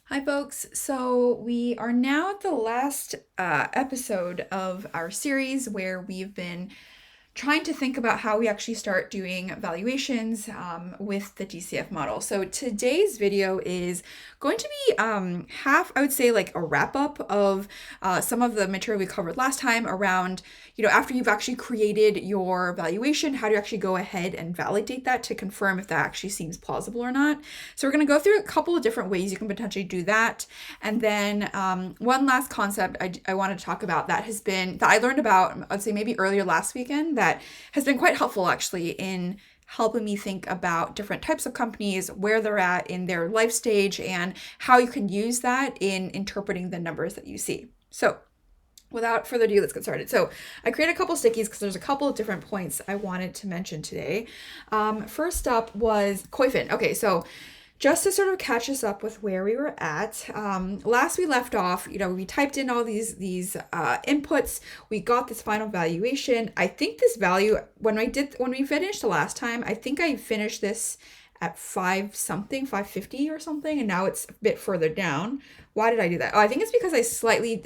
Hi, folks. So, we are now at the last episode of our series where we've been trying to think about how we actually start doing valuations with the DCF model. So today's video is going to be I would say like a wrap up of some of the material we covered last time around, after you've actually created your valuation, how do you actually go ahead and validate that to confirm if that actually seems plausible or not. So we're going to go through a couple of different ways you can potentially do that. And then one last concept I want to talk about that I learned about, I'd say maybe earlier last weekend, that has been quite helpful actually in helping me think about different types of companies, where they're at in their life stage, and how you can use that in interpreting the numbers that you see. So without further ado, let's get started. So I created a couple stickies because there's a couple of different points I wanted to mention today. First up was COIFIN. Okay, so just to sort of catch us up with where we were at, last we left off, we typed in all these inputs. We got this final valuation. I think this value, when we finished the last time, I think I finished this at 550 or something, and now it's a bit further down. Why did I do that? Oh, I think it's because I slightly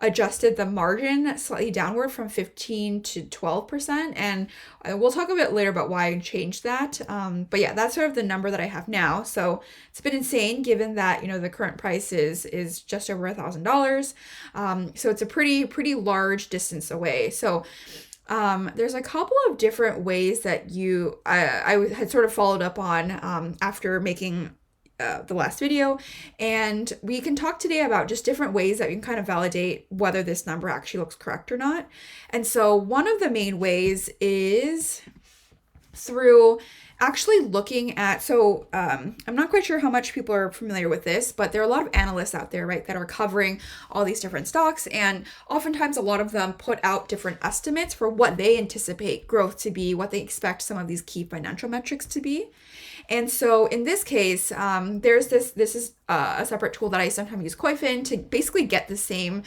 adjusted the margin slightly downward from 15 to 12%, and we'll talk a bit later about why I changed that. But yeah, that's sort of the number that I have now. So it's been insane given that the current price is just over $1,000. So it's a pretty large distance away. So there's a couple of different ways that I had sort of followed up on after making the last video, and we can talk today about just different ways that you can kind of validate whether this number actually looks correct or not. And so one of the main ways is through actually looking at, I'm not quite sure how much people are familiar with this, but there are a lot of analysts out there, right, that are covering all these different stocks, and oftentimes a lot of them put out different estimates for what they anticipate growth to be, what they expect some of these key financial metrics to be. And so in this case, this is a separate tool that I sometimes use, COIFIN, to basically get the same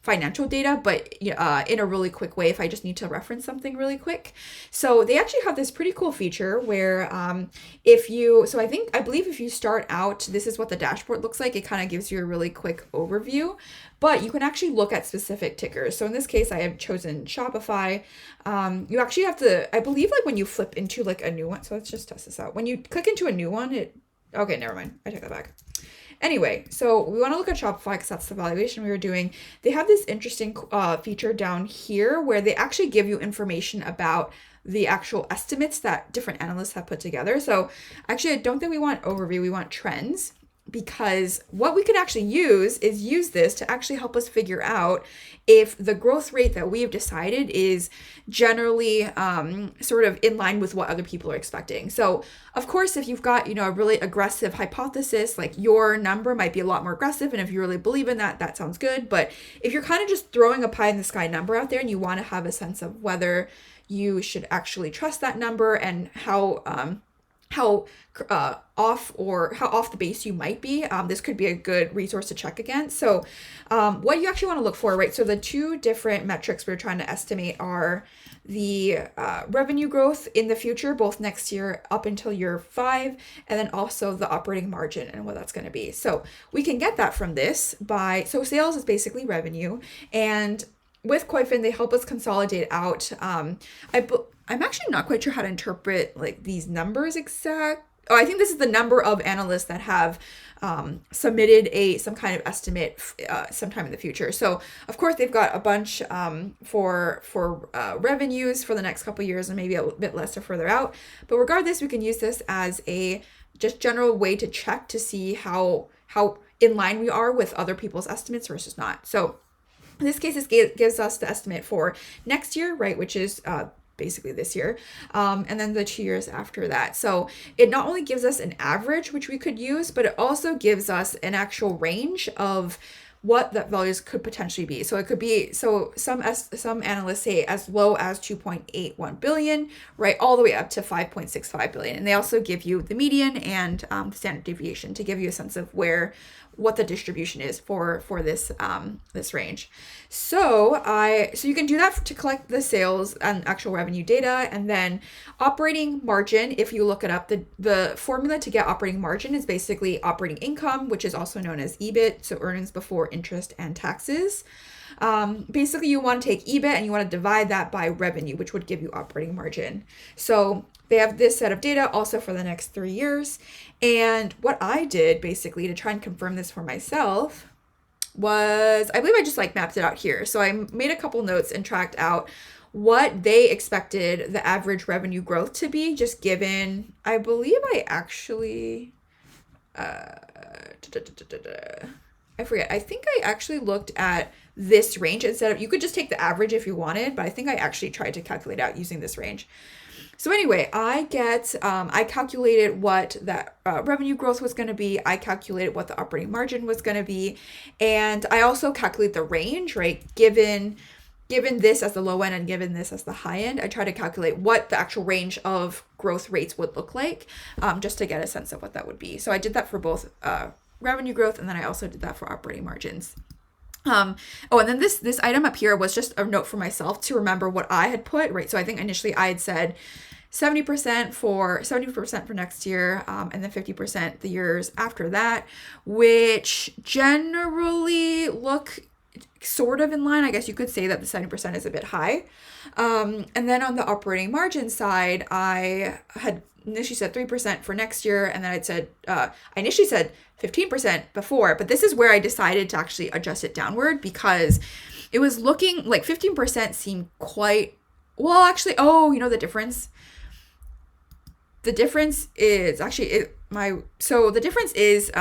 financial data, but in a really quick way if I just need to reference something really quick. So they actually have this pretty cool feature where I believe if you start out, this is what the dashboard looks like. It kind of gives you a really quick overview, but you can actually look at specific tickers. So in this case, I have chosen Shopify. You actually have to, I believe, like when you flip into like a new one, so let's just test this out. When you click into a new one, okay, never mind. I take that back. Anyway, so we want to look at Shopify because that's the valuation we were doing. They have this interesting feature down here where they actually give you information about the actual estimates that different analysts have put together. So actually, I don't think we want overview, we want trends, because what we can actually use this to actually help us figure out if the growth rate that we have decided is generally sort of in line with what other people are expecting. So of course, if you've got a really aggressive hypothesis, like your number might be a lot more aggressive, and if you really believe in that, that sounds good. But if you're kind of just throwing a pie in the sky number out there and you want to have a sense of whether you should actually trust that number and how off the base you might be, this could be a good resource to check against. So what you actually want to look for, right? So the two different metrics we're trying to estimate are the revenue growth in the future, both next year up until year 5, and then also the operating margin and what that's going to be. So we can get that from this so sales is basically revenue, and with COIFIN, they help us consolidate out. I'm actually not quite sure how to interpret like these numbers exact. Oh, I think this is the number of analysts that have submitted some kind of estimate sometime in the future. So of course they've got a bunch for revenues for the next couple of years, and maybe a bit less or further out. But regardless, we can use this as a just general way to check to see how in line we are with other people's estimates versus not. So in this case, this gives us the estimate for next year, right, which is basically this year, and then the 2 years after that. So it not only gives us an average, which we could use, but it also gives us an actual range of what that values could potentially be. So it could be, so some analysts say as low as 2.81 billion, right, all the way up to 5.65 billion. And they also give you the median and the standard deviation to give you a sense of what the distribution is for this this range. So you can do that to collect the sales and actual revenue data. And then operating margin, if you look it up, the formula to get operating margin is basically operating income, which is also known as EBIT, so earnings before interest and taxes. Basically, you want to take EBIT and you want to divide that by revenue, which would give you operating margin. So they have this set of data also for the next 3 years. And what I did basically to try and confirm this for myself was, I believe I just like mapped it out here. So I made a couple notes and tracked out what they expected the average revenue growth to be, just given, I believe I actually, I forget. I think I actually looked at this range instead of, you could just take the average if you wanted, but I think I actually tried to calculate out using this range. So anyway, I calculated what that revenue growth was going to be. I calculated what the operating margin was going to be. And I also calculate the range, right? Given this as the low end and given this as the high end, I try to calculate what the actual range of growth rates would look like, just to get a sense of what that would be. So I did that for both revenue growth, and then I also did that for operating margins. And then this item up here was just a note for myself to remember what I had put, right? So I think initially I had said 70% for next year, and then 50% the years after that, which generally look sort of in line. I guess you could say that the 70% is a bit high. And then on the operating margin side, I had initially said 3% for next year, and then I initially said 15% before, but this is where I decided to actually adjust it downward because it was looking like 15% seemed quite, well, actually, oh, you know the difference? The difference is actually the difference is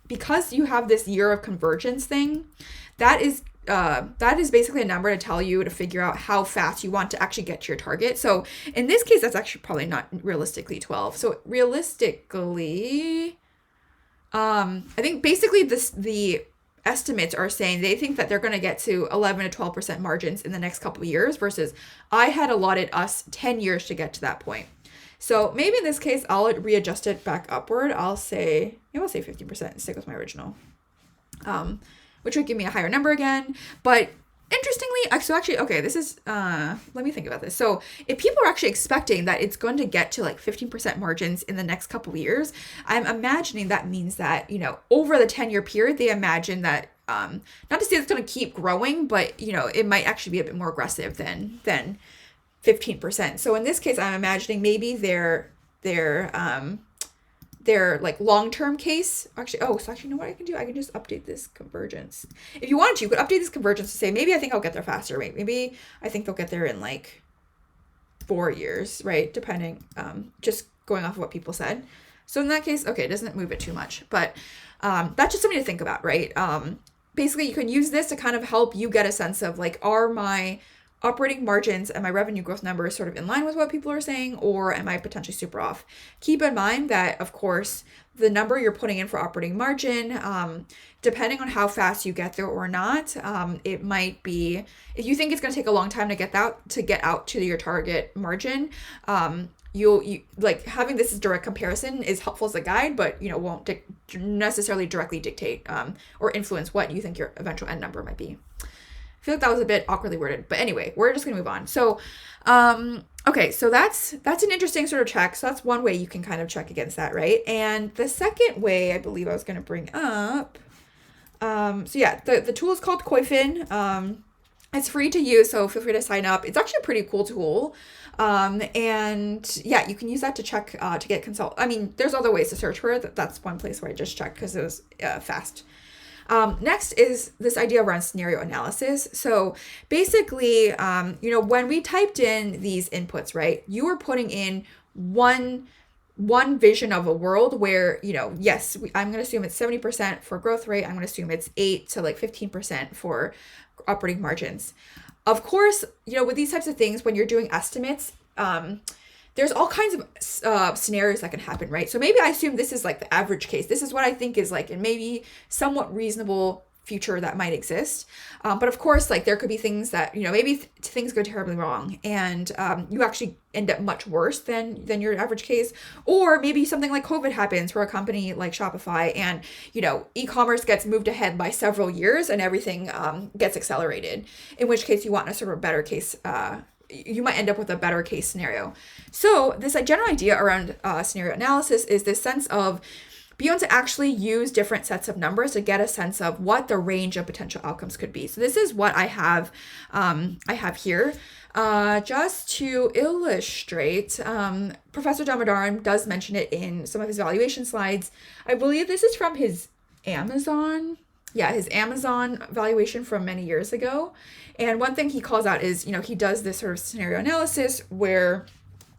because you have this year of convergence thing, that is basically a number to tell you to figure out how fast you want to actually get to your target. So in this case, that's actually probably not realistically 12. So realistically, I think basically the estimates are saying they think that they're going to get to 11 to 12% margins in the next couple of years, versus I had allotted us 10 years to get to that point. So maybe in this case, I'll readjust it back upward. I'll say 15% and stick with my original, which would give me a higher number again. But interestingly, so actually, okay, this is, let me think about this. So if people are actually expecting that it's going to get to like 15% margins in the next couple of years, I'm imagining that means that, over the 10-year period, they imagine that, not to say it's going to keep growing, but, it might actually be a bit more aggressive than 15%. So in this case, I'm imagining maybe their like long-term case, actually, you know what I can do? I can just update this convergence. If you wanted to, you could update this convergence to say, maybe I think I'll get there faster, right? Maybe I think they'll get there in like 4 years, right? Depending, just going off of what people said. So in that case, okay, it doesn't move it too much, but that's just something to think about, right? Basically, you can use this to kind of help you get a sense of like, are my operating margins and my revenue growth numbers sort of in line with what people are saying, or am I potentially super off? Keep in mind that, of course, the number you're putting in for operating margin, depending on how fast you get there or not, it might be, if you think it's going to take a long time to get out to your target margin, you like having this as direct comparison is helpful as a guide, but won't necessarily directly dictate or influence what you think your eventual end number might be. I feel like that was a bit awkwardly worded, but anyway, we're just gonna move on. So, okay, so that's an interesting sort of check. So that's one way you can kind of check against that, right? And the second way I believe I was gonna bring up, the tool is called Koifin. It's free to use, so feel free to sign up. It's actually a pretty cool tool. And yeah, you can use that to check, to get consult. I mean, there's other ways to search for it. That's one place where I just checked because it was fast. Next is this idea around scenario analysis. So basically, when we typed in these inputs, right, you were putting in one vision of a world where, yes, I'm going to assume it's 70% for growth rate. I'm going to assume it's 8 to like 15% for operating margins. Of course, with these types of things, when you're doing estimates, there's all kinds of scenarios that can happen, right? So maybe I assume this is like the average case. This is what I think is like, and maybe somewhat reasonable future that might exist. But of course, like there could be things that, maybe things go terribly wrong and you actually end up much worse than your average case. Or maybe something like COVID happens for a company like Shopify and, e-commerce gets moved ahead by several years and everything gets accelerated, in which case you want a sort of better case. You might end up with a better case scenario. So this general idea around scenario analysis is this sense of be able to actually use different sets of numbers to get a sense of what the range of potential outcomes could be. So this is what I have here. Just to illustrate, Professor Damodaran does mention it in some of his valuation slides. I believe this is from his Amazon valuation from many years ago. And one thing he calls out is, he does this sort of scenario analysis where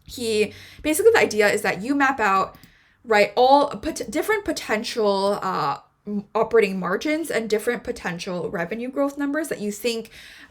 he basically, the idea is that you map out, right, all different potential operating margins and different potential revenue growth numbers that you think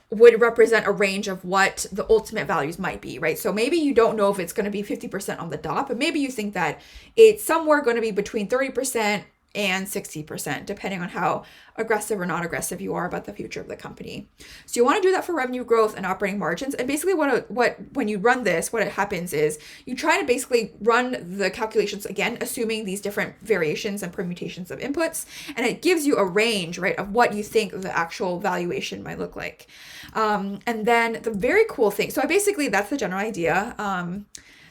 would represent a range of what the ultimate values might be, right? So maybe you don't know if it's going to be 50% on the dot, but maybe you think that it's somewhere going to be between 30% and 60%, depending on how aggressive or not aggressive you are about the future of the company. So you want to do that for revenue growth and operating margins. And basically when you run this, what happens is you try to basically run the calculations again, assuming these different variations and permutations of inputs. And it gives you a range, right, of what you think the actual valuation might look like. And then the very cool thing, so that's the general idea.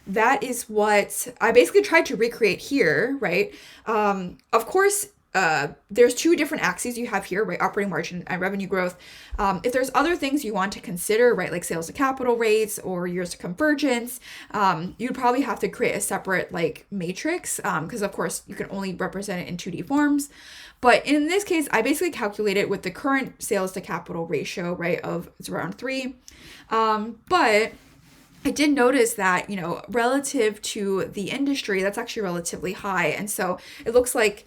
That is what I basically tried to recreate here, right? Of course, there's two different axes you have here, right? Operating margin and revenue growth. If there's other things you want to consider, right, like sales to capital rates or years to convergence, you'd probably have to create a separate like matrix because of course you can only represent it in 2D forms. But in this case, I basically calculated with the current sales to capital ratio, right, of it's around 3. But I did notice that, relative to the industry, that's actually relatively high. And so it looks like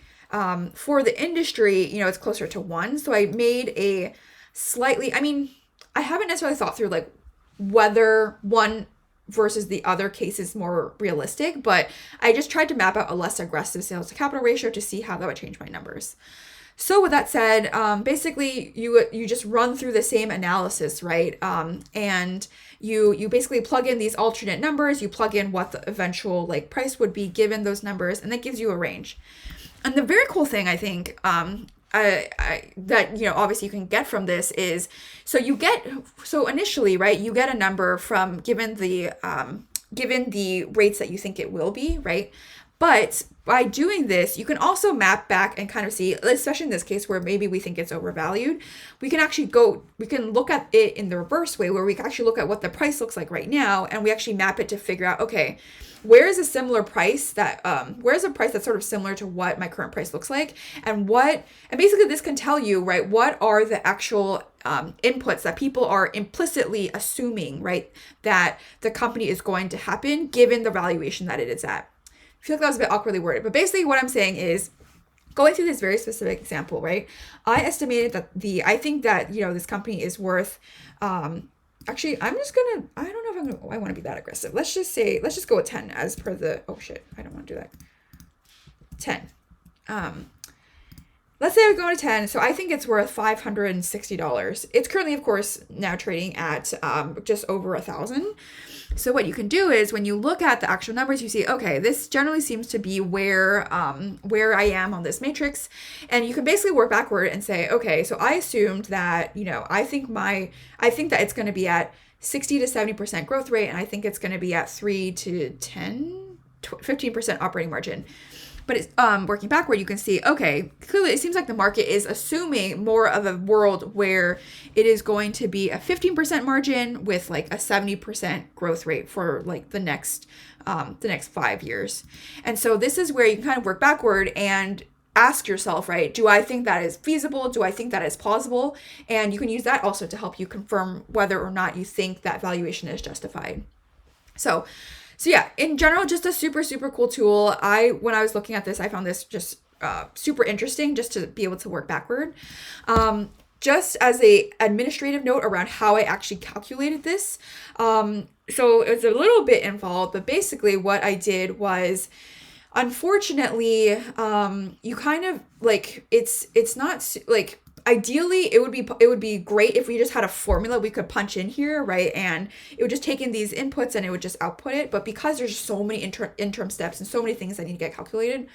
for the industry, it's closer to 1. So I made a slightly, I haven't necessarily thought through like whether one versus the other case is more realistic, but I just tried to map out a less aggressive sales to capital ratio to see how that would change my numbers. So with that said, basically you just run through the same analysis, right? And you basically plug in these alternate numbers, you plug in what the eventual like price would be given those numbers, and that gives you a range. And the very cool thing I think that obviously you can get from this is so initially, right, you get a number from given the rates that you think it will be, right? But by doing this, you can also map back and kind of see, especially in this case where maybe we think it's overvalued, we can look at it in the reverse way where we can actually look at what the price looks like right now, and we actually map it to figure out, okay, where's a price that's sort of similar to what my current price looks like, and basically this can tell you, right, what are the actual inputs that people are implicitly assuming, right, that the company is going to happen given the valuation that it is at. I feel like that was a bit awkwardly worded, but basically what I'm saying is going through this very specific example, right? I estimated that I think that, this company is worth, actually, I don't know if I want to be that aggressive. Let's just go with 10 as per the, oh shit, I don't want to do that. 10. Let's say I'm going to 10. So I think it's worth $560. It's currently, of course, now trading at just over 1,000. So what you can do is when you look at the actual numbers, you see, okay, this generally seems to be where I am on this matrix. And you can basically work backward and say, okay, so I assumed that, I think that it's going to be at 60 to 70% growth rate. And I think it's going to be at 3 to 15% operating margin. But it's working backward, you can see, okay, clearly it seems like the market is assuming more of a world where it is going to be a 15% margin with like a 70% growth rate for like the next 5 years. And so this is where you can kind of work backward and ask yourself, right, do I think that is feasible? Do I think that is plausible? And you can use that also to help you confirm whether or not you think that valuation is justified. So yeah, in general, just a super, super cool tool. When I was looking at this, I found this just super interesting just to be able to work backward. Just as a administrative note around how I actually calculated this. So it's a little bit involved, but basically what I did was, unfortunately, you kind of like, it's not like, ideally it would be great if we just had a formula we could punch in here, right? And it would just take in these inputs and it would just output it. But because there's so many interim steps and so many things that need to get calculated,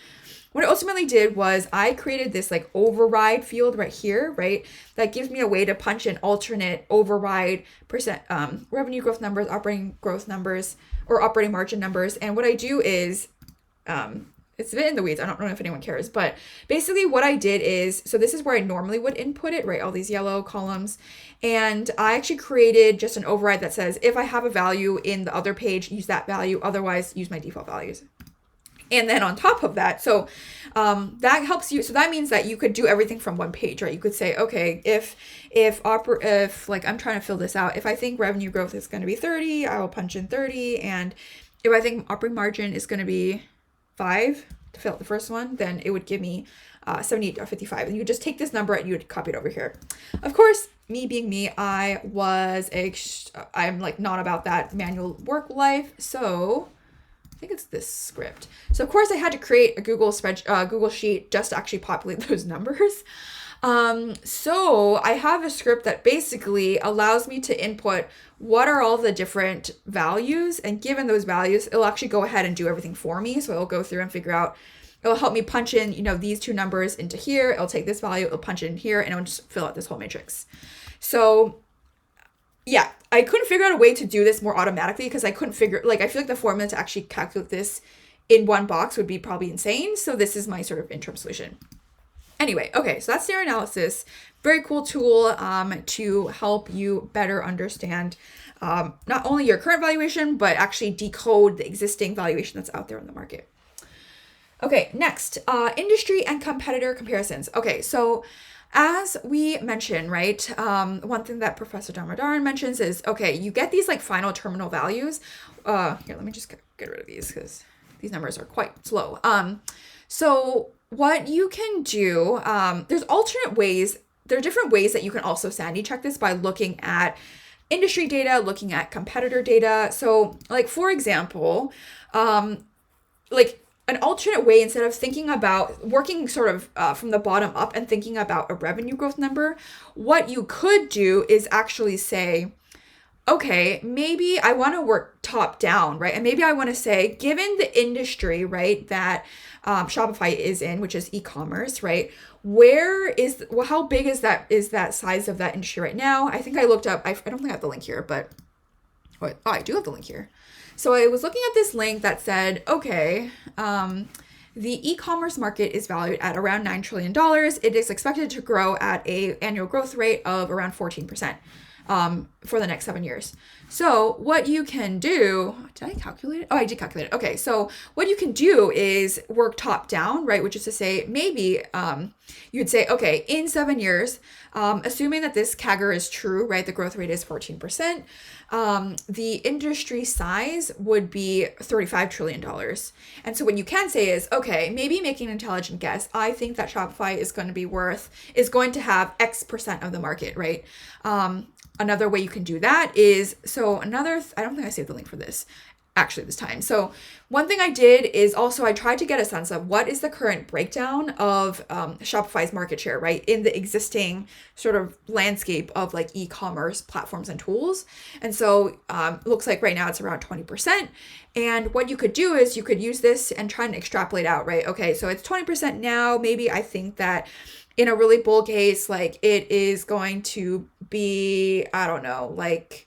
what I ultimately did was I created this like override field right here, right? That gives me a way to punch in alternate override percent revenue growth numbers, operating growth numbers, or operating margin numbers. And what I do is, it's a bit in the weeds. I don't know if anyone cares, but basically what I did is, so this is where I normally would input it, right? All these yellow columns. And I actually created just an override that says, if I have a value in the other page, use that value. Otherwise, use my default values. And then on top of that, so that helps you. So that means that you could do everything from one page, right? You could say, okay, if like I'm trying to fill this out, if I think revenue growth is going to be 30, I will punch in 30. And if I think operating margin is going to be 5 to fill out the first one, then it would give me 78 or 55. And you would just take this number and you would copy it over here. Of course, me being me, I'm like not about that manual work life. So I think it's this script. So of course I had to create a Google Sheet just to actually populate those numbers. So I have a script that basically allows me to input what are all the different values, and given those values, it'll actually go ahead and do everything for me. So it'll go through and figure out, it'll help me punch in, these two numbers into here. It'll take this value, it'll punch it in here, and it'll just fill out this whole matrix. So yeah, I couldn't figure out a way to do this more automatically because I couldn't I feel like the formula to actually calculate this in one box would be probably insane. So this is my sort of interim solution. Anyway, okay, so that's scenario analysis. Very cool tool to help you better understand not only your current valuation, but actually decode the existing valuation that's out there in the market. Okay, next, industry and competitor comparisons. Okay, so as we mentioned, right, one thing that Professor Damodaran mentions is, okay, you get these like final terminal values. Here, let me just get rid of these because these numbers are quite slow. So what you can do, there's alternate ways. There are different ways that you can also sanity check this by looking at industry data, looking at competitor data. So like, for example, like an alternate way, instead of thinking about working sort of from the bottom up and thinking about a revenue growth number, what you could do is actually say, okay, maybe I want to work top down, right? And maybe I want to say, given the industry, right, that Shopify is in, which is e-commerce, right? How big is that size of that industry right now? I think I looked up, I don't think I have the link here, but I do have the link here. So I was looking at this link that said, okay, the e-commerce market is valued at around $9 trillion. It is expected to grow at an annual growth rate of around 14%. For the next 7 years. So what you can do, did I calculate it? Oh, I did calculate it. Okay. So what you can do is work top down, right? Which is to say, maybe, you'd say, okay, in 7 years, assuming that this CAGR is true, right? The growth rate is 14%. The industry size would be $35 trillion. And so what you can say is, okay, maybe making an intelligent guess. I think that Shopify is going to have X percent of the market, right? Another way you can do that is, I don't think I saved the link for this actually this time. So one thing I did is also I tried to get a sense of what is the current breakdown of Shopify's market share, right, in the existing sort of landscape of like e-commerce platforms and tools. And so it looks like right now it's around 20%. And what you could do is you could use this and try and extrapolate out, right? Okay, so it's 20% now. Maybe I think that in a really bull case, like it is going to be, I don't know, like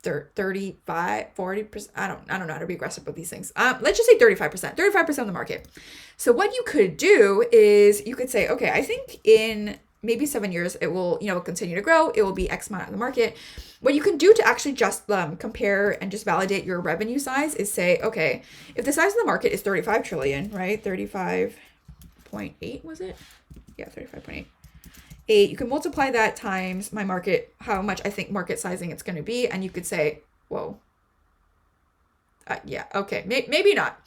35, 40%. I don't know how to be aggressive with these things. Let's just say 35% of the market. So what you could do is you could say, okay, I think in maybe 7 years, it will, continue to grow. It will be X amount of the market. What you can do to actually just compare and just validate your revenue size is say, okay, if the size of the market is 35 trillion, right? 35.8 was it? Yeah, 35.8. You can multiply that times my market, how much I think market sizing it's going to be. And you could say, whoa. Yeah, okay, maybe not.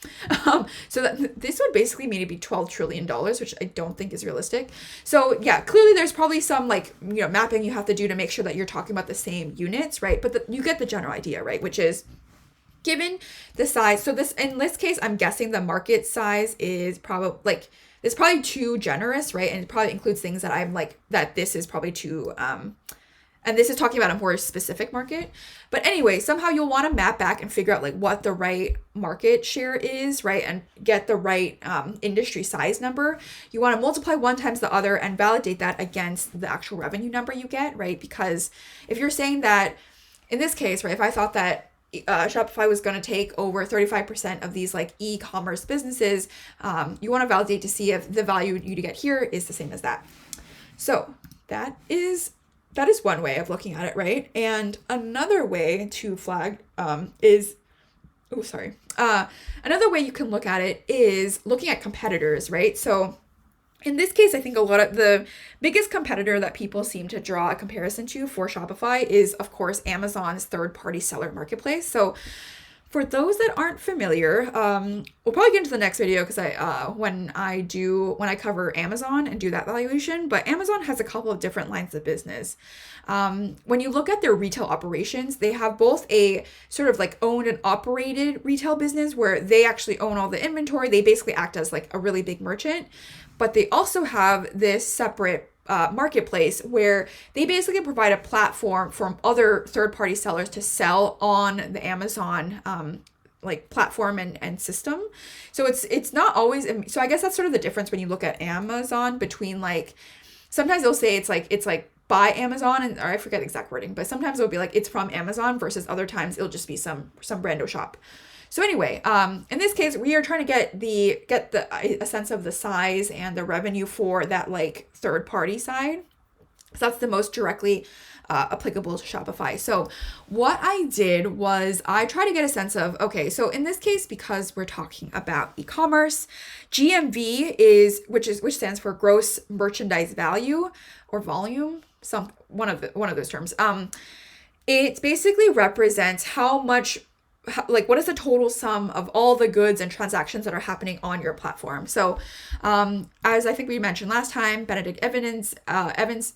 So this would basically mean it'd be $12 trillion, which I don't think is realistic. So yeah, clearly there's probably some mapping you have to do to make sure that you're talking about the same units, right? But you get the general idea, right? Which is, given the size, in this case, I'm guessing the market size is probably it's probably too generous, right? And it probably includes things that I'm like, that this is probably too, and this is talking about a more specific market. But anyway, somehow you'll want to map back and figure out like what the right market share is, right? And get the right industry size number. You want to multiply one times the other and validate that against the actual revenue number you get, right? Because if you're saying that, in this case, right, if I thought that Shopify was going to take over 35% of these like e-commerce businesses, you want to validate to see if the value you get here is the same as that. So that is one way of looking at it, right? And another way to flag is, another way you can look at it is looking at competitors, right? So in this case, I think a lot of the biggest competitor that people seem to draw a comparison to for Shopify is, of course, Amazon's third-party seller marketplace. So for those that aren't familiar, we'll probably get into the next video because when I cover Amazon and do that valuation, but Amazon has a couple of different lines of business. When you look at their retail operations, they have both a sort of like owned and operated retail business where they actually own all the inventory. They basically act as like a really big merchant, but they also have this separate marketplace where they basically provide a platform for other third-party sellers to sell on the Amazon like platform and system. So it's not always, so I guess that's sort of the difference when you look at Amazon between like, sometimes they'll say it's like by Amazon, or I forget the exact wording, but sometimes it'll be like it's from Amazon versus other times it'll just be some brando shop. So anyway, in this case, we are trying to get a sense of the size and the revenue for that like third party side. So that's the most directly applicable to Shopify. So what I did was I tried to get a sense of, okay, so in this case, because we're talking about e-commerce, GMV which stands for gross merchandise value or volume, one of those terms. It basically represents how much, like what is the total sum of all the goods and transactions that are happening on your platform. So as I think we mentioned last time, Benedict Evans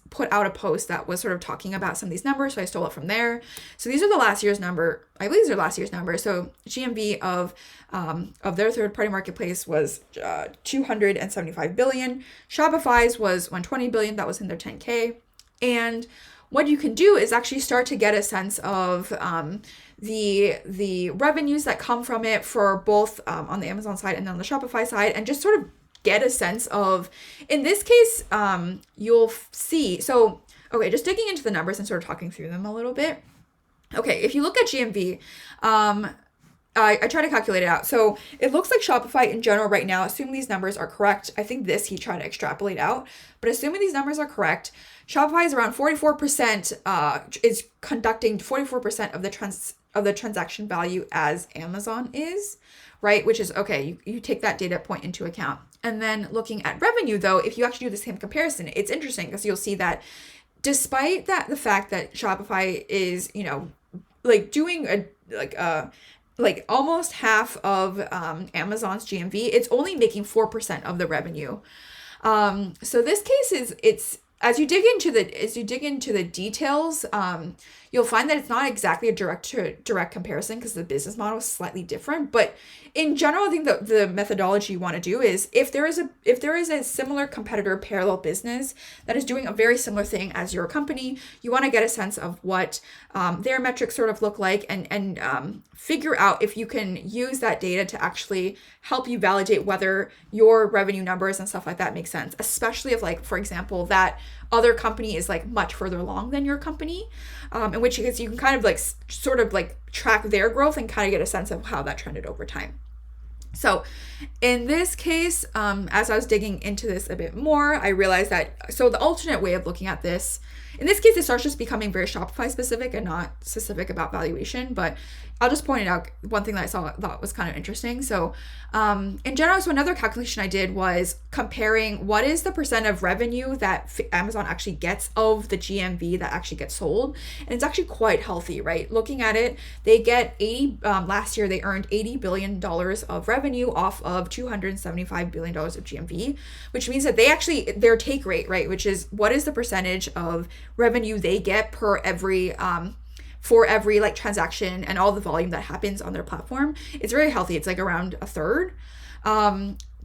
put out a post that was sort of talking about some of these numbers, so I stole it from there. So these are the last year's number. I believe these are last year's numbers. So GMV of their third-party marketplace was 275 billion. Shopify's was 120 billion. That was in their 10K. And what you can do is actually start to get a sense of the revenues that come from it for both on the Amazon side and on the Shopify side, and just sort of get a sense of, in this case, you'll see. So, okay, just digging into the numbers and sort of talking through them a little bit. Okay, if you look at GMV, I try to calculate it out. So it looks like Shopify in general right now, assuming these numbers are correct, I think he tried to extrapolate out, but assuming these numbers are correct, Shopify is around 44%, is conducting 44% of the transaction value as Amazon is, right? Which is, okay, you take that data point into account. And then looking at revenue though, if you actually do the same comparison, it's interesting because you'll see that despite the fact that Shopify is, like doing like almost half of Amazon's GMV, it's only making 4% of the revenue. So this case it's as you dig into the details, you'll find that it's not exactly a direct comparison because the business model is slightly different. But in general, I think the methodology you want to do is if there is a similar competitor parallel business that is doing a very similar thing as your company, you want to get a sense of what their metrics sort of look like and figure out if you can use that data to actually help you validate whether your revenue numbers and stuff like that make sense, especially if, like, for example, that other company is like much further along than your company, in which case you can kind of like sort of like track their growth and kind of get a sense of how that trended over time. So in this case, as I was digging into this a bit more, I realized that, so the alternate way of looking at this, in this case, it starts just becoming very Shopify specific and not specific about valuation, but I'll just point it out. One thing that I thought was kind of interesting. So in general, so another calculation I did was comparing what is the percent of revenue that Amazon actually gets of the GMV that actually gets sold. And it's actually quite healthy, right? Looking at it, they get last year they earned $80 billion of revenue off of $275 billion of GMV, which means that their take rate, right, which is what is the percentage of revenue they get per every for every like transaction and all the volume that happens on their platform. It's very healthy. It's like around a third.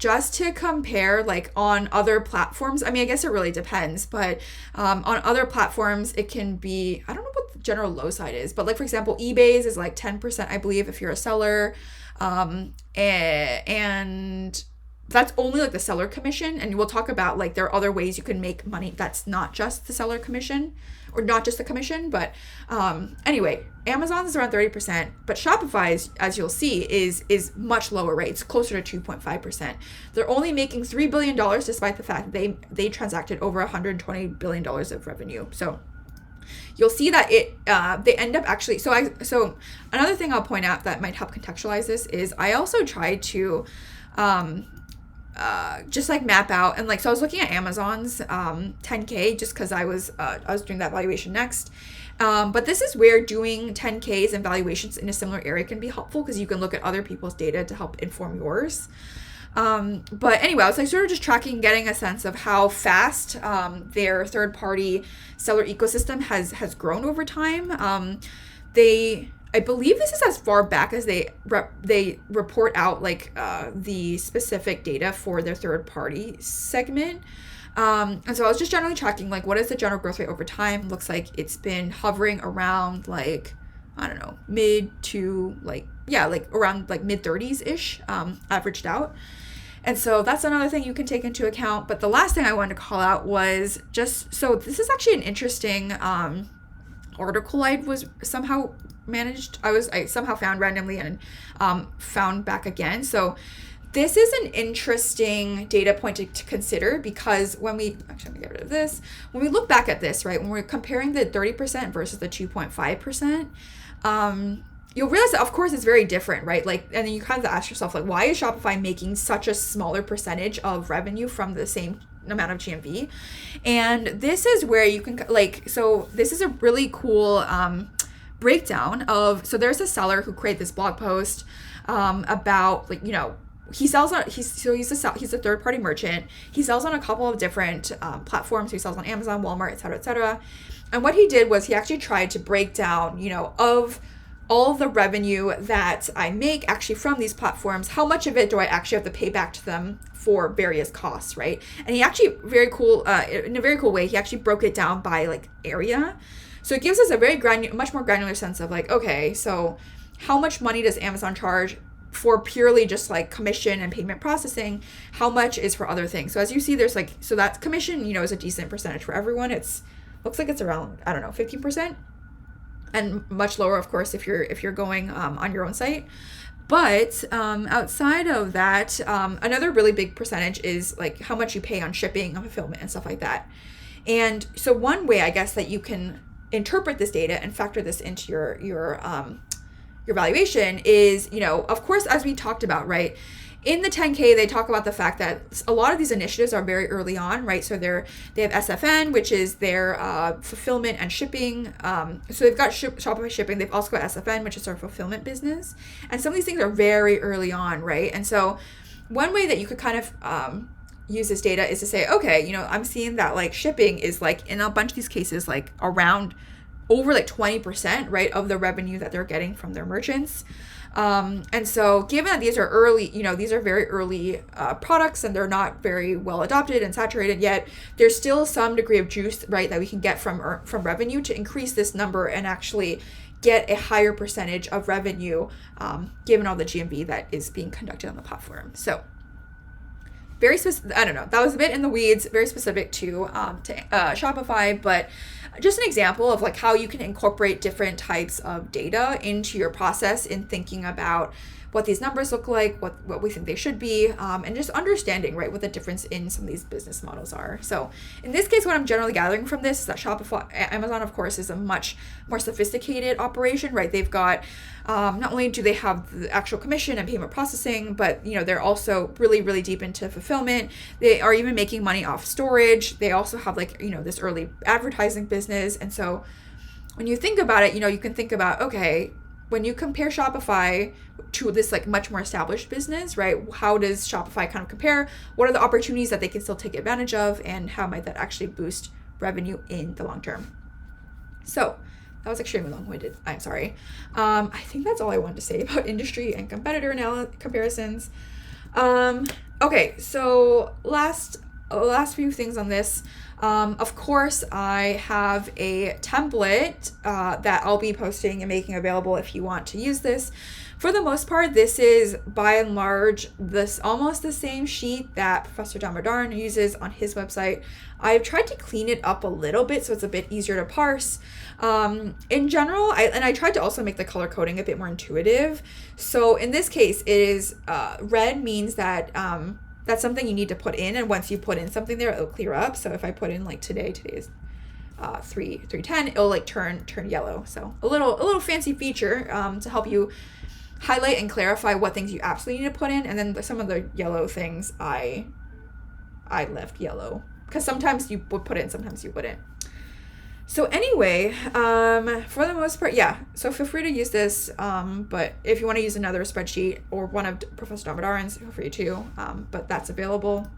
just to compare like on other platforms, I mean, I guess it really depends, but on other platforms, it can be, I don't know what the general low side is, but like, for example, eBay's is like 10%, I believe, if you're a seller. And that's only like the seller commission. And we'll talk about like there are other ways you can make money that's not just the seller commission or not just the commission. But anyway, Amazon's is around 30%, but Shopify's, as you'll see, is much lower rates, closer to 2.5%. They're only making $3 billion despite the fact that they transacted over $120 billion of revenue. So you'll see that they end up actually, so another thing I'll point out that might help contextualize this is I also tried to just like map out, and like, so I was looking at Amazon's 10K just because I was doing that valuation next. But this is where doing 10Ks and valuations in a similar area can be helpful, because you can look at other people's data to help inform yours. But anyway, I was like sort of just tracking, getting a sense of how fast their third-party seller ecosystem has grown over time. I believe this is as far back as they report out like the specific data for their third-party segment. And so I was just generally tracking like what is the general growth rate over time. Looks like it's been hovering around like, I don't know, mid to like, yeah, like around like mid 30s ish, averaged out. And so that's another thing you can take into account. But the last thing I wanted to call out was just, so this is actually an interesting article I was somehow I somehow found randomly and found back again. So this is an interesting data point to consider, because when we, actually, let me get rid of this. When we look back at this, right, when we're comparing the 30% versus the 2.5%, you'll realize that, of course, it's very different, right? Like, and then you kind of ask yourself, like, why is Shopify making such a smaller percentage of revenue from the same amount of GMV? And this is where you can, like, so this is a really cool breakdown of, so there's a seller who created this blog post about, like, you know, he's a third-party merchant. He sells on a couple of different platforms. He sells on Amazon, Walmart, et cetera, et cetera. And what he did was he actually tried to break down, you know, of all of the revenue that I make actually from these platforms, how much of it do I actually have to pay back to them for various costs, right? And he actually, in a very cool way, he actually broke it down by like area. So it gives us a much more granular sense of like, okay, so how much money does Amazon charge for purely just like commission and payment processing? How much is for other things? So as you see, there's like, so that commission, you know, is a decent percentage for everyone. Looks like it's around, I don't know, 15%. And much lower, of course, if you're going on your own site. But outside of that, another really big percentage is like how much you pay on shipping and fulfillment and stuff like that. And so one way, I guess, that you can interpret this data and factor this into your valuation is, you know, of course, as we talked about, right? In the 10K, they talk about the fact that a lot of these initiatives are very early on, right? So they have SFN, which is their fulfillment and shipping. So they've got Shopify shipping. They've also got SFN, which is their fulfillment business. And some of these things are very early on, right? And so one way that you could kind of use this data is to say, okay, you know, I'm seeing that like shipping is like in a bunch of these cases, like around over like 20%, right, of the revenue that they're getting from their merchants. And so given that these are early, you know, these are very early products and they're not very well adopted and saturated yet, there's still some degree of juice, right, that we can get from revenue to increase this number and actually get a higher percentage of revenue given all the GMV that is being conducted on the platform. So very specific, I don't know, that was a bit in the weeds, very specific to Shopify, but just an example of like how you can incorporate different types of data into your process in thinking about what these numbers look like, what we think they should be, and just understanding, right, what the difference in some of these business models are. So in this case, what I'm generally gathering from this is that Amazon, of course, is a much more sophisticated operation, right? They've got, not only do they have the actual commission and payment processing, but, you know, they're also really, really deep into fulfillment. They are even making money off storage. They also have like, you know, this early advertising business. And so when you think about it, you know, you can think about, okay, when you compare Shopify to this like much more established business, right? How does Shopify kind of compare? What are the opportunities that they can still take advantage of? And how might that actually boost revenue in the long term? So that was extremely long-winded. I'm sorry. I think that's all I wanted to say about industry and competitor comparisons. Okay, so last few things on this. Of course, I have a template that I'll be posting and making available if you want to use this. For the most part, this is by and large almost the same sheet that Professor Damodaran uses on his website. I've tried to clean it up a little bit so it's a bit easier to parse. In general, I tried to also make the color coding a bit more intuitive. So in this case, it is red means that that's something you need to put in, and once you put in something there, it'll clear up. So if I put in like today is 310, it'll like turn yellow. So a little fancy feature to help you highlight and clarify what things you absolutely need to put in, and then some of the yellow things I left yellow because sometimes you would put it in, sometimes you wouldn't. So anyway, for the most part, yeah. So feel free to use this, but if you want to use another spreadsheet or one of Professor Damodaran's, feel free to, but that's available.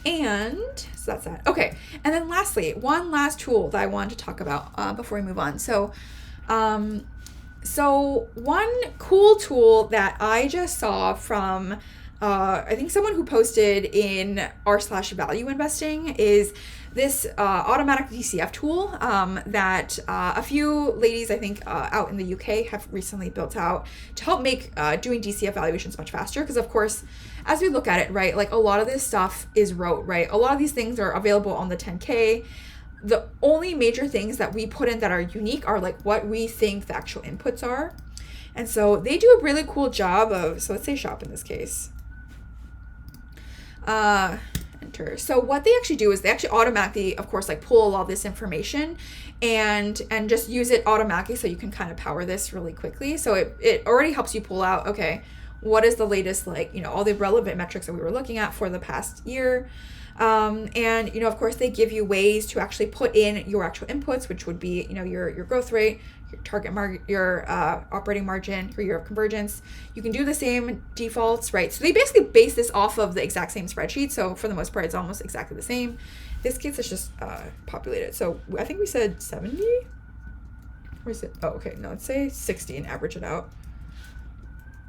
And so that's that. Okay, and then lastly, one last tool that I wanted to talk about before we move on. So one cool tool that I just saw from I think someone who posted in r/value investing is this automatic DCF tool that a few ladies, I think, out in the UK have recently built out to help make doing DCF valuations much faster. Because, of course, as we look at it, right, like a lot of this stuff is rote, right? A lot of these things are available on the 10K. The only major things that we put in that are unique are like what we think the actual inputs are. And so they do a really cool job of, so let's say shop in this case. Enter. So what they actually do is they actually automatically, of course, like pull a lot of this information and just use it automatically so you can kind of power this really quickly. So it already helps you pull out, okay, what is the latest, like, all the relevant metrics that we were looking at for the past year. And, of course, they give you ways to actually put in your actual inputs, which would be, your growth rate, your target market, your operating margin, your year of convergence. You can do the same defaults, right? So they basically base this off of the exact same spreadsheet. So for the most part, it's almost exactly the same. This case is just populated. So I think we said 70. Where is it? Oh, okay. No, let's say 60 and average it out.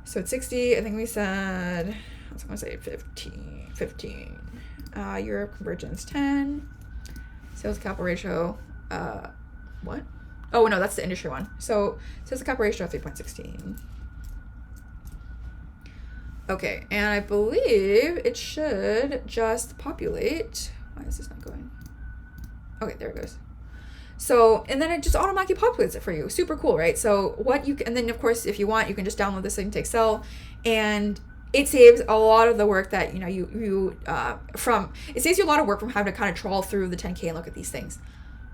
So it's 60. I think we said, I was going to say 15. Year of convergence 10. Sales capital ratio, what? Oh, no, that's the industry one. So sales capital ratio 3.16. Okay, and I believe it should just populate. Why is this not going? Okay, there it goes. So, and then it just automatically populates it for you. Super cool, right? So and then of course, if you want, you can just download this into Excel, and it saves a lot of the work that, it saves you a lot of work from having to kind of trawl through the 10K and look at these things.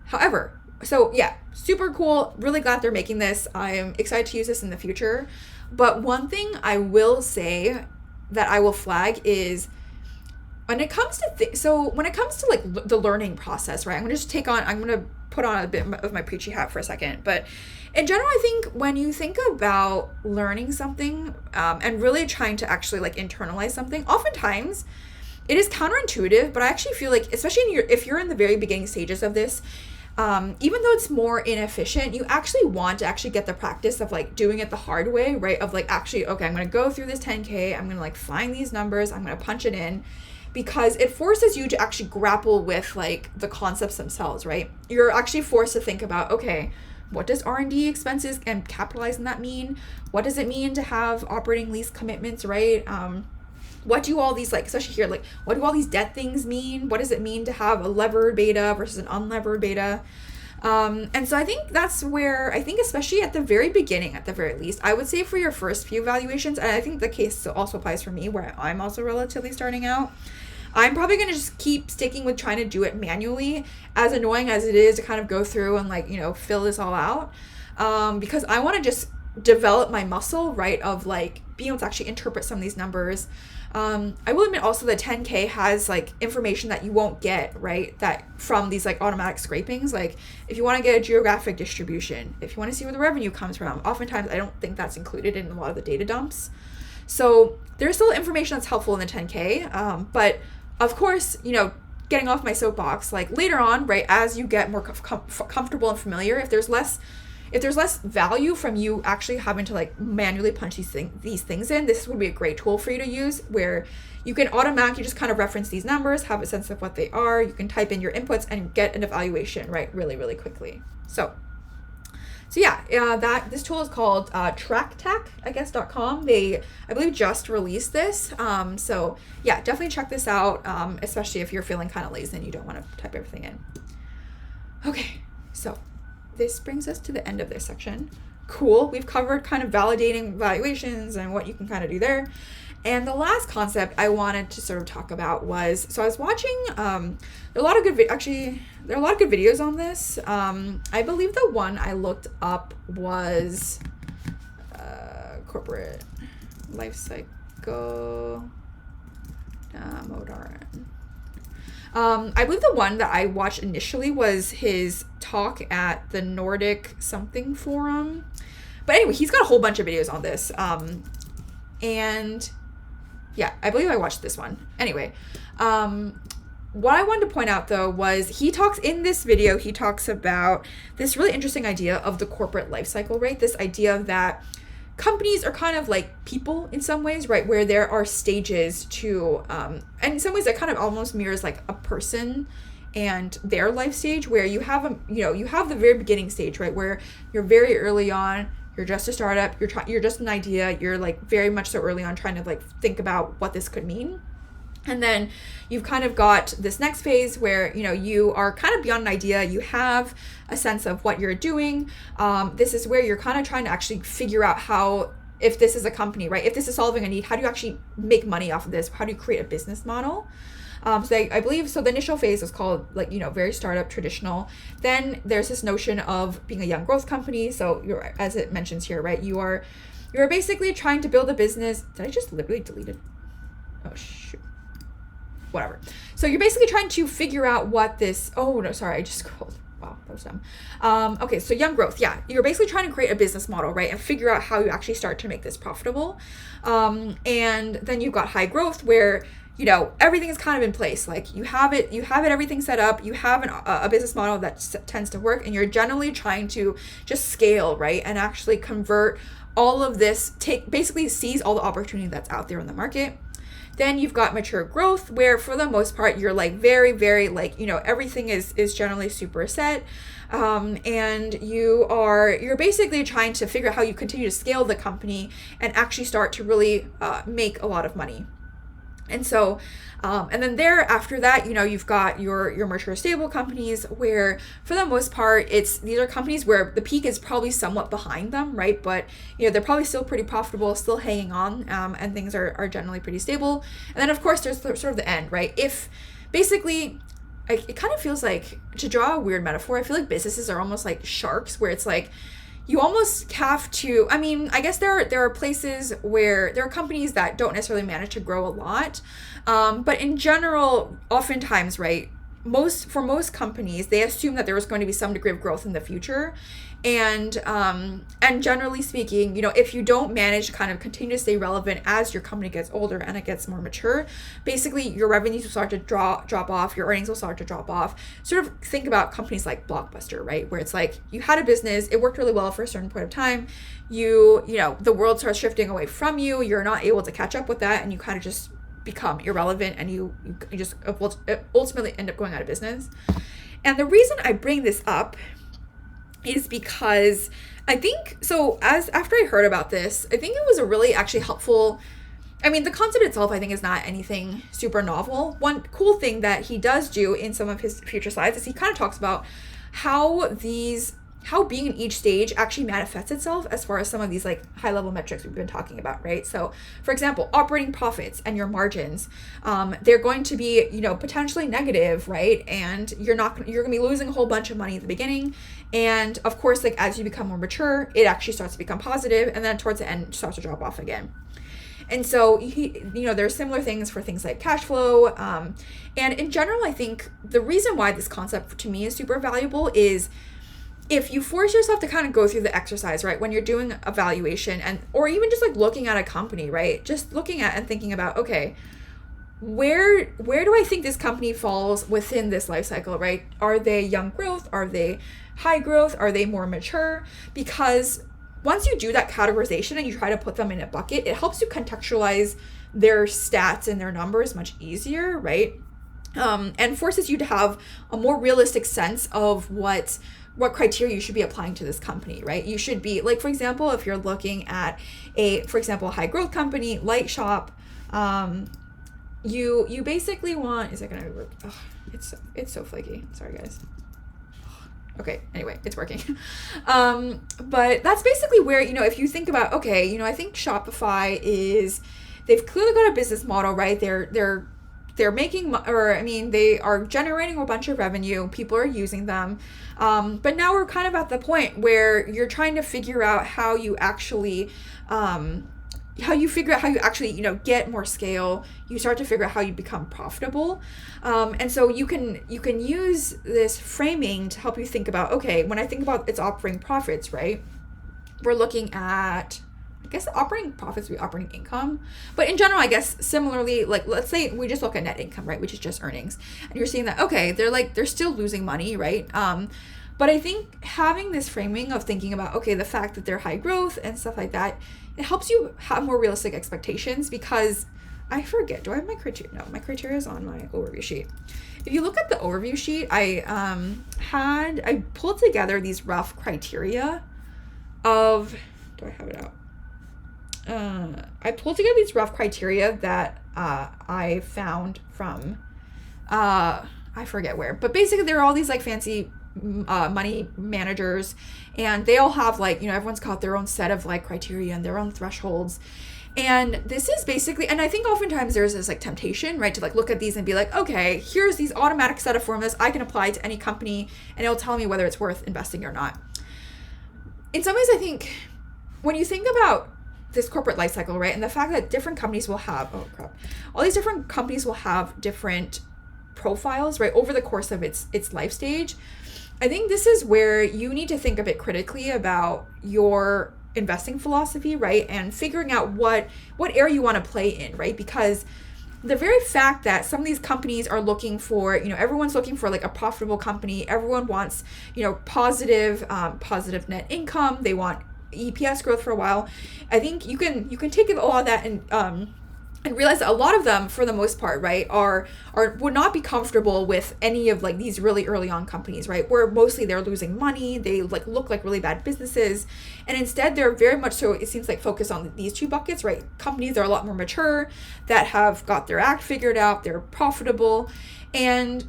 However, so yeah, super cool. Really glad they're making this. I'm excited to use this in the future. But one thing I will say that I will flag is when it comes to like the learning process, right? I'm going to put on a bit of my preachy hat for a second, but in general, I think when you think about learning something and really trying to actually like internalize something, oftentimes it is counterintuitive, but I actually feel like, especially if you're in the very beginning stages of this, even though it's more inefficient, you actually want to actually get the practice of like doing it the hard way, right? Of like, actually, okay, I'm going to go through this 10K. I'm going to like find these numbers. I'm going to punch it in, because it forces you to actually grapple with like the concepts themselves, right? You're actually forced to think about, okay, what does R&D expenses and capitalizing that mean? What does it mean to have operating lease commitments, right? What do all these, like, especially here, like, what do all these debt things mean? What does it mean to have a levered beta versus an unlevered beta? And so I think that's where, I think especially at the very beginning, at the very least, I would say for your first few valuations, and I think the case also applies for me where I'm also relatively starting out, I'm probably going to just keep sticking with trying to do it manually, as annoying as it is to kind of go through and like, fill this all out. Because I want to just develop my muscle, right, of like being able to actually interpret some of these numbers. I will admit also that 10K has like information that you won't get, right, that from these like automatic scrapings. Like if you want to get a geographic distribution, if you want to see where the revenue comes from, oftentimes I don't think that's included in a lot of the data dumps. So there's still information that's helpful in the 10K, but of course, getting off my soapbox, like later on, right, as you get more comfortable and familiar, if there's less if there's less value from you actually having to like manually punch these things in, this would be a great tool for you to use, where you can automatically just kind of reference these numbers, have a sense of what they are. You can type in your inputs and get an evaluation, right, really, really quickly. So yeah, this tool is called TrackTack.com. They, I believe, just released this. So yeah, definitely check this out, especially if you're feeling kind of lazy and you don't want to type everything in. Okay, so this brings us to the end of this section. Cool. We've covered kind of validating valuations and what you can kind of do there. And the last concept I wanted to sort of talk about was, so I was watching, there are a lot of good videos on this. I believe the one I looked up was corporate Lifecycle Modarin. I believe the one that I watched initially was his talk at the Nordic something forum. But anyway, he's got a whole bunch of videos on this. And yeah, I believe I watched this one. Anyway, what I wanted to point out though was he talks about this really interesting idea of the corporate life cycle, right? This idea that companies are kind of like people in some ways, right? Where there are stages to, and in some ways that kind of almost mirrors like a person and their life stage, where you have you have the very beginning stage, right? Where you're very early on, you're just a startup, you're just an idea, you're like very much so early on trying to like think about what this could mean. And then you've kind of got this next phase where, you are kind of beyond an idea. You have a sense of what you're doing. This is where you're kind of trying to actually figure out how, if this is a company, right? If this is solving a need, how do you actually make money off of this? How do you create a business model? So I believe, so the initial phase is called like, very startup traditional. Then there's this notion of being a young growth company. So you're, as it mentions here, right? You're basically trying to build a business. Did I just literally delete it? Oh, shoot. Whatever. So you're basically trying to figure out what this, oh no, sorry, I just scrolled. Wow, that was dumb. Okay, so young growth. Yeah, you're basically trying to create a business model, right? And figure out how you actually start to make this profitable. And then you've got high growth where, everything is kind of in place. Like you have it everything set up. You have a business model that tends to work, and you're generally trying to just scale, right? And actually convert all of this, basically seize all the opportunity that's out there in the market. Then you've got mature growth, where for the most part, you're like very, very like, everything is generally super set. And you're basically trying to figure out how you continue to scale the company and actually start to really make a lot of money. And so, and then after that, you've got your mature stable companies, where for the most part, these are companies where the peak is probably somewhat behind them, right? But, they're probably still pretty profitable, still hanging on, and things are generally pretty stable. And then of course, there's sort of the end, right? If basically, it kind of feels like, to draw a weird metaphor, I feel like businesses are almost like sharks, where it's like, you almost have to, I guess there are places where there are companies that don't necessarily manage to grow a lot. But in general, oftentimes, right, for most companies, they assume that there is going to be some degree of growth in the future. And generally speaking, if you don't manage to kind of continue to stay relevant as your company gets older and it gets more mature, basically your revenues will start to drop off, your earnings will start to drop off. Sort of think about companies like Blockbuster, right? Where it's like you had a business, it worked really well for a certain point of time. The world starts shifting away from you. You're not able to catch up with that, and you kind of just become irrelevant, and you just ultimately end up going out of business. And the reason I bring this up is because I think, after I heard about this, I think it was a really actually helpful, the concept itself I think is not anything super novel. One cool thing that he does do in some of his future slides is he kind of talks about how being in each stage actually manifests itself as far as some of these like high level metrics we've been talking about, right? So for example, operating profits and your margins, they're going to be, potentially negative, right? And you're going to be losing a whole bunch of money at the beginning. And of course, like as you become more mature, it actually starts to become positive, and then towards the end, it starts to drop off again. And so there's similar things for things like cash flow. And in general, I think the reason why this concept to me is super valuable is if you force yourself to kind of go through the exercise, right, when you're doing a valuation or even just like looking at a company, right, just looking at and thinking about, okay, where do I think this company falls within this life cycle, right? Are they young growth? Are they high growth? Are they more mature? Because once you do that categorization and you try to put them in a bucket, it helps you contextualize their stats and their numbers much easier, right? And forces you to have a more realistic sense of what criteria you should be applying to this company, right? You should be, like, for example, if you're looking at for example, high growth company, light shop, you basically want, is it gonna work? Oh, it's so flaky. Sorry, guys. Okay, anyway, it's working. But that's basically where, if you think about, okay, I think Shopify they've clearly got a business model, right? They're making, they are generating a bunch of revenue. People are using them. But now we're kind of at the point where you're trying to figure out how you actually, get more scale. You start to figure out how you become profitable. And so you can use this framing to help you think about, okay, when I think about its operating profits, right? We're looking at, I guess operating profits would be operating income. But in general, I guess similarly, like, let's say we just look at net income, right? Which is just earnings. And you're seeing that, okay, they're still losing money, right? But I think having this framing of thinking about, okay, the fact that they're high growth and stuff like that, it helps you have more realistic expectations, because I forget, do I have my criteria? No, my criteria is on my overview sheet. If you look at the overview sheet, I pulled together these rough criteria of, do I have it out? I pulled together these rough criteria that I found from, I forget where, but basically there are all these like fancy money managers, and they all have like, everyone's got their own set of like criteria and their own thresholds. And this is basically, and I think oftentimes there's this like temptation, right, to like look at these and be like, okay, here's these automatic set of formulas I can apply to any company and it'll tell me whether it's worth investing or not. In some ways, I think when you think about this corporate life cycle, right, and the fact that different companies will have, all these different companies will have different profiles, right, over the course of its life stage, I think this is where you need to think a bit critically about your investing philosophy, right, and figuring out what area you want to play in, right, because the very fact that some of these companies are looking for, everyone's looking for like a profitable company, everyone wants, positive net income, they want EPS growth for a while. I think you can take a lot of that and realize that a lot of them, for the most part, right, would not be comfortable with any of like these really early on companies, right, where mostly they're losing money, they like look like really bad businesses, and instead they're very much so, it seems like, focused on these two buckets, right, companies that are a lot more mature, that have got their act figured out, they're profitable, and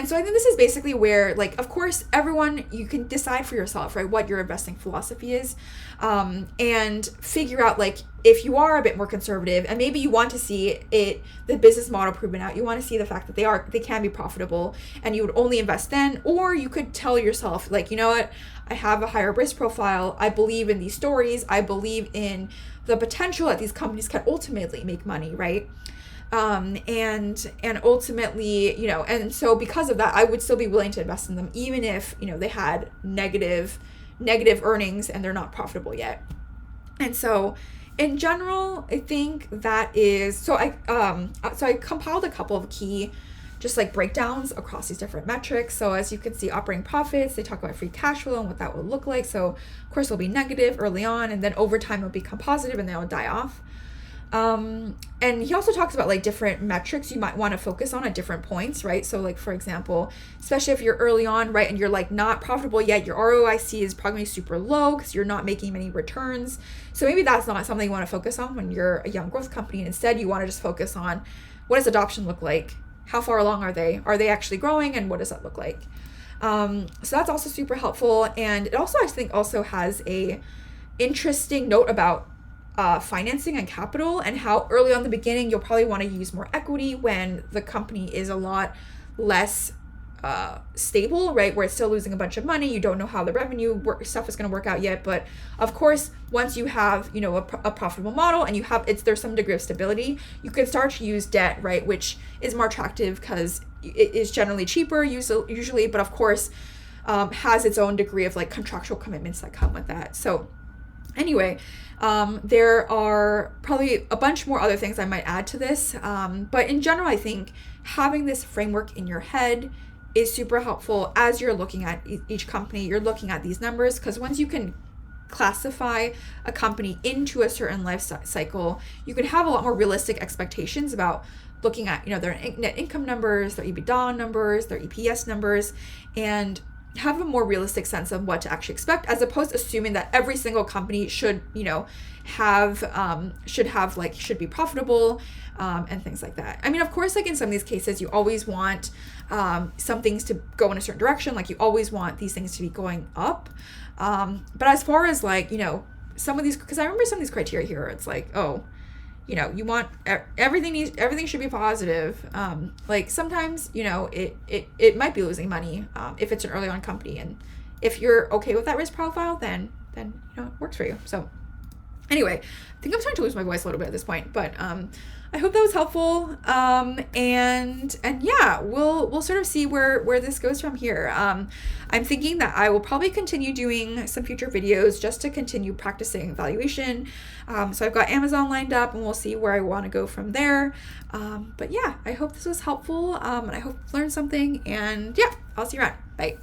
so I think this is basically where, like, of course, everyone, you can decide for yourself, right, what your investing philosophy is, and figure out, like, if you are a bit more conservative and maybe you want to see the business model proven out, you want to see the fact that they can be profitable, and you would only invest then, or you could tell yourself, like, you know what, I have a higher risk profile, I believe in these stories, I believe in the potential that these companies can ultimately make money, right? And ultimately, and so because of that, I would still be willing to invest in them, even if, they had negative earnings and they're not profitable yet. And so in general, I think that is, so I compiled a couple of key just like breakdowns across these different metrics. So as you can see, operating profits, they talk about free cash flow and what that will look like. So of course it'll be negative early on, and then over time it'll become positive and then it'll die off. And he also talks about like different metrics you might want to focus on at different points, right? So like, for example, especially if you're early on, right, and you're like not profitable yet, your ROIC is probably super low because you're not making many returns. So maybe that's not something you want to focus on when you're a young growth company. And instead you want to just focus on, what does adoption look like? How far along are they? Are they actually growing? And what does that look like? So that's also super helpful. And it also, I think, also has a interesting note about financing and capital, and how early on in the beginning you'll probably want to use more equity when the company is a lot less stable, right, where it's still losing a bunch of money, you don't know how the revenue stuff is going to work out yet. But of course, once you have a profitable model and there's some degree of stability, you can start to use debt, right, which is more attractive because it is generally cheaper usually, but of course has its own degree of like contractual commitments that come with that. So Anyway, there are probably a bunch more other things I might add to this. But in general, I think having this framework in your head is super helpful as you're looking at each company. You're looking at these numbers, because once you can classify a company into a certain life cycle, you can have a lot more realistic expectations about looking at, their net income numbers, their EBITDA numbers, their EPS numbers, and have a more realistic sense of what to actually expect, as opposed to assuming that every single company should be profitable, and things like that. I mean, of course, like in some of these cases, you always want some things to go in a certain direction. Like you always want these things to be going up. But as far as some of these, because I remember some of these criteria here, it's like, you want everything should be positive. Like sometimes, it might be losing money if it's an early on company, and if you're okay with that risk profile, then it works for you. So anyway, I think I'm starting to lose my voice a little bit at this point, but I hope that was helpful. And yeah, we'll sort of see where this goes from here. I'm thinking that I will probably continue doing some future videos just to continue practicing valuation. So I've got Amazon lined up, and we'll see where I want to go from there. But yeah, I hope this was helpful, and I hope you learned something, and yeah, I'll see you around. Bye.